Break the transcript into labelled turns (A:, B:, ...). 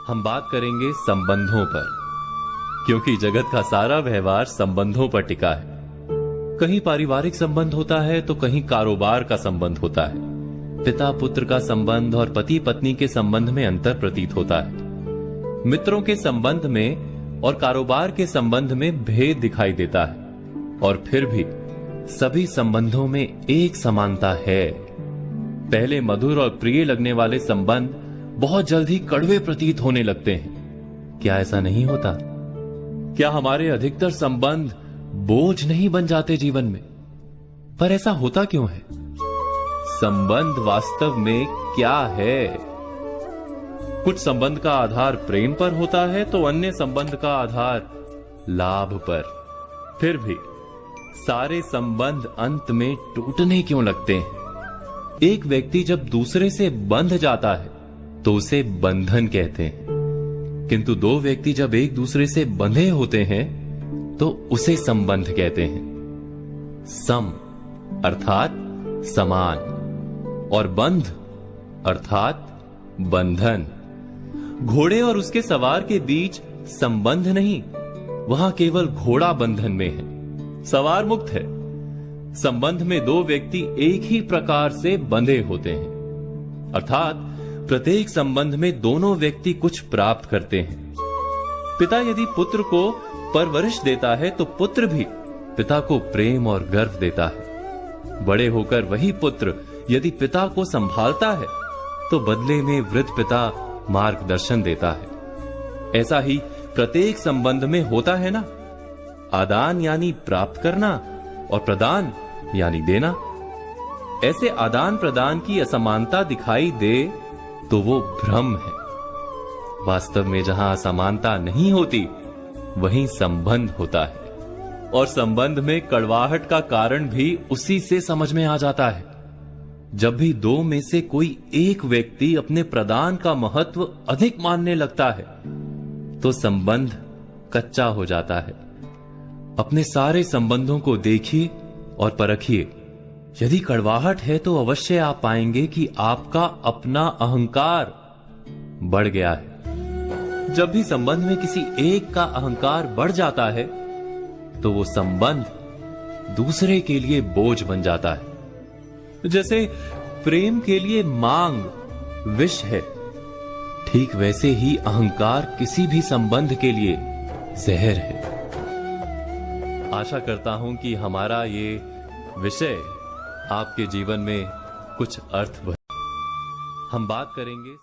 A: हम बात करेंगे संबंधों पर, क्योंकि जगत का सारा व्यवहार संबंधों पर टिका है। कहीं पारिवारिक संबंध होता है तो कहीं कारोबार का संबंध होता है। पिता पुत्र का संबंध और पति पत्नी के संबंध में अंतर प्रतीत होता है। मित्रों के संबंध में और कारोबार के संबंध में भेद दिखाई देता है, और फिर भी सभी संबंधों में एक समानता है। पहले मधुर और प्रिय लगने वाले संबंध बहुत जल्द ही कड़वे प्रतीत होने लगते हैं। क्या ऐसा नहीं होता? क्या हमारे अधिकतर संबंध बोझ नहीं बन जाते जीवन में? पर ऐसा होता क्यों है? संबंध वास्तव में क्या है? कुछ संबंध का आधार प्रेम पर होता है तो अन्य संबंध का आधार लाभ पर। फिर भी सारे संबंध अंत में टूटने क्यों लगते हैं? एक व्यक्ति जब दूसरे से बंध जाता है तो उसे बंधन कहते हैं, किंतु दो व्यक्ति जब एक दूसरे से बंधे होते हैं तो उसे संबंध कहते हैं। सम अर्थात समान, और बंध अर्थात बंधन। घोड़े और उसके सवार के बीच संबंध नहीं, वहां केवल घोड़ा बंधन में है, सवार मुक्त है। संबंध में दो व्यक्ति एक ही प्रकार से बंधे होते हैं, अर्थात प्रत्येक संबंध में दोनों व्यक्ति कुछ प्राप्त करते हैं। पिता यदि पुत्र को परवरिश देता है तो पुत्र भी पिता को प्रेम और गर्व देता है। बड़े होकर वही पुत्र यदि पिता को संभालता है तो बदले में वृद्ध पिता मार्गदर्शन देता है। ऐसा ही प्रत्येक संबंध में होता है ना। आदान यानी प्राप्त करना और प्रदान यानी देना। ऐसे आदान प्रदान की असमानता दिखाई दे तो वो भ्रम है। वास्तव में जहां असमानता नहीं होती वहीं संबंध होता है, और संबंध में कड़वाहट का कारण भी उसी से समझ में आ जाता है। जब भी दो में से कोई एक व्यक्ति अपने प्रदान का महत्व अधिक मानने लगता है तो संबंध कच्चा हो जाता है। अपने सारे संबंधों को देखिए और परखिए। यदि कड़वाहट है तो अवश्य आप पाएंगे कि आपका अपना अहंकार बढ़ गया है। जब भी संबंध में किसी एक का अहंकार बढ़ जाता है तो वो संबंध दूसरे के लिए बोझ बन जाता है। जैसे प्रेम के लिए मांग विष है, ठीक वैसे ही अहंकार किसी भी संबंध के लिए जहर है। आशा करता हूं कि हमारा ये विषय आपके जीवन में कुछ अर्थ भरे। हम बात करेंगे